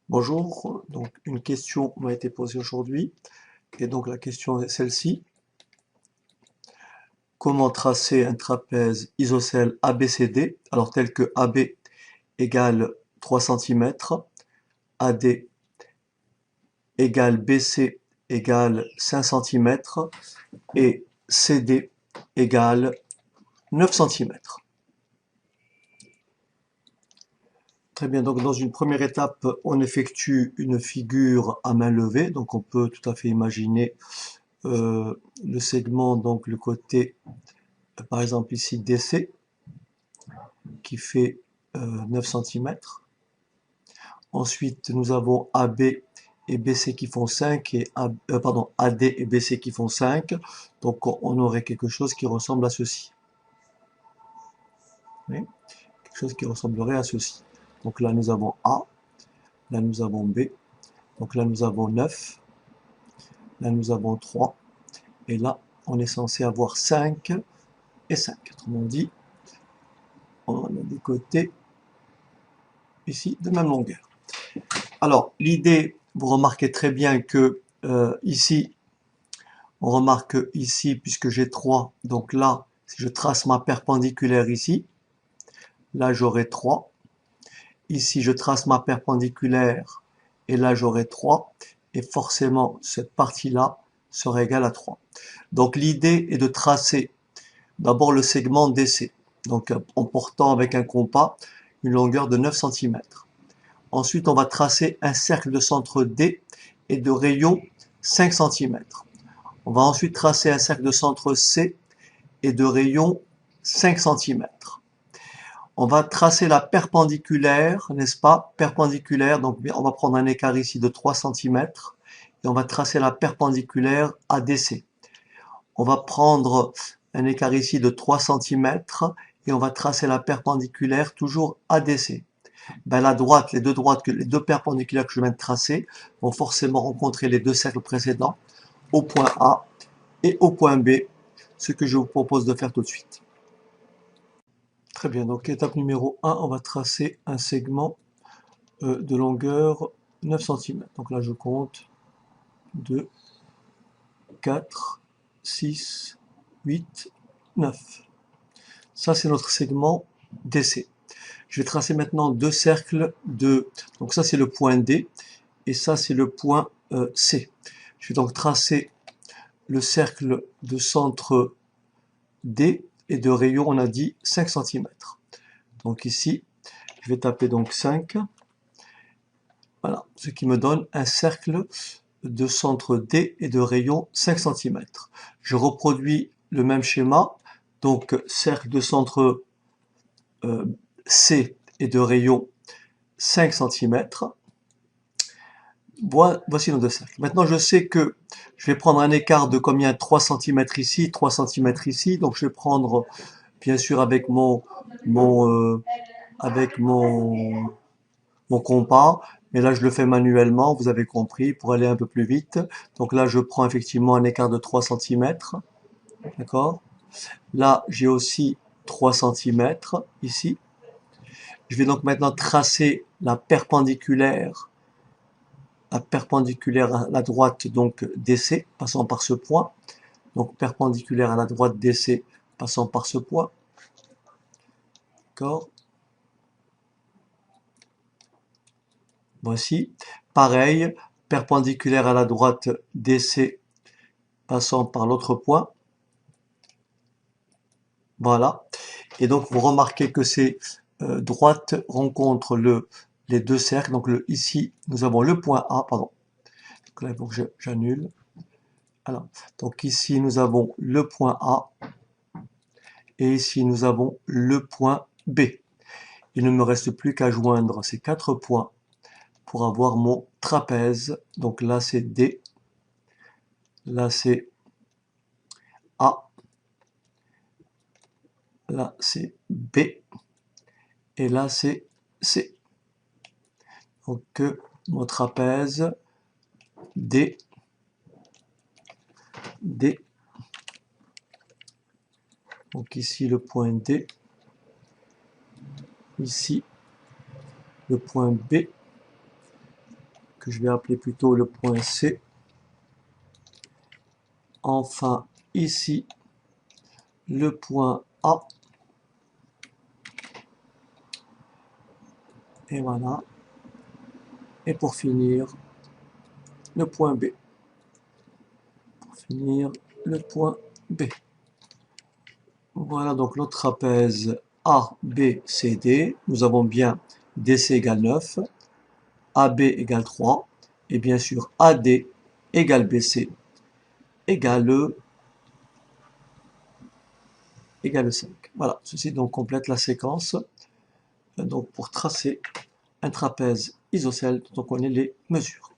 Bonjour, donc une question m'a été posée aujourd'hui, et donc la question est celle-ci. Comment tracer un trapèze isocèle ABCD, alors tel que AB égale 3 cm, AD égale BC égale 5 cm, et CD égale 9 cm. Très bien, donc dans une première étape, on effectue une figure à main levée, donc on peut tout à fait imaginer le segment, donc le côté, par exemple ici DC, qui fait 9 cm. Ensuite, nous avons AB et BC qui font 5, et AD et BC qui font 5. Donc on aurait quelque chose qui ressemble à ceci. Oui, quelque chose qui ressemblerait à ceci. Donc là, nous avons A, là, nous avons B, donc là, nous avons 9, là, nous avons 3, et là, on est censé avoir 5 et 5. Autrement dit, on a des côtés ici de même longueur. Alors, l'idée, vous remarquez très bien que ici, on remarque ici, puisque j'ai 3, donc là, si je trace ma perpendiculaire ici, là j'aurai 3. Ici, je trace ma perpendiculaire, et là j'aurai 3. Et forcément, cette partie-là sera égale à 3. Donc l'idée est de tracer d'abord le segment DC, donc en portant avec un compas une longueur de 9 cm. Ensuite, on va tracer un cercle de centre D et de rayon 5 cm. On va ensuite tracer un cercle de centre C et de rayon 5 cm. On va tracer la perpendiculaire, n'est-ce pas? Perpendiculaire, donc on va prendre un écart ici de 3 cm et on va tracer la perpendiculaire ADC. On va prendre un écart ici de 3 cm et on va tracer la perpendiculaire toujours ADC. Ben, la droite, les deux perpendiculaires que je viens de tracer vont forcément rencontrer les deux cercles précédents au point A et au point B, ce que je vous propose de faire tout de suite. Très bien, donc étape numéro 1, on va tracer un segment de longueur 9 cm. Donc là je compte 2, 4, 6, 8, 9. Ça c'est notre segment DC. Je vais tracer maintenant deux cercles de... Donc ça c'est le point D et ça c'est le point C. Je vais donc tracer le cercle de centre D et de rayon, on a dit 5 cm. Donc ici, je vais taper donc 5. Voilà, ce qui me donne un cercle de centre D et de rayon 5 cm. Je reproduis le même schéma, donc cercle de centre C et de rayon 5 cm. Voici nos deux cercles. Maintenant, je sais que je vais prendre un écart de combien? 3 cm ici, 3 cm ici. Donc, je vais prendre, bien sûr, avec avec mon compas. Mais là, je le fais manuellement, vous avez compris, pour aller un peu plus vite. Donc là, je prends effectivement un écart de 3 cm. D'accord? Là, j'ai aussi 3 cm ici. Je vais donc maintenant tracer la perpendiculaire à la droite, donc DC, passant par ce point. Donc perpendiculaire à la droite DC, passant par ce point. D'accord? Voici. Pareil, perpendiculaire à la droite DC, passant par l'autre point. Voilà. Et donc vous remarquez que ces droites rencontrent les deux cercles. Donc ici, nous avons le point A, pardon. Donc là, il faut que j'annule. Alors, donc ici, nous avons le point A. Et ici, nous avons le point B. Il ne me reste plus qu'à joindre ces quatre points pour avoir mon trapèze. Donc là, c'est D. Là, c'est A. Là, c'est B. Et là, c'est C. Donc, mon trapèze D. D. Donc ici, le point D. Ici, le point B. que je vais appeler plutôt le point C. Enfin, ici, le point A. Et voilà. Et pour finir, le point B. Pour finir, le point B. Voilà donc notre trapèze ABCD. Nous avons bien DC égale 9, AB égale 3, et bien sûr AD égale BC égale 5. Voilà, ceci donc complète la séquence donc pour tracer un trapèze isocèle dont on connaît les mesures.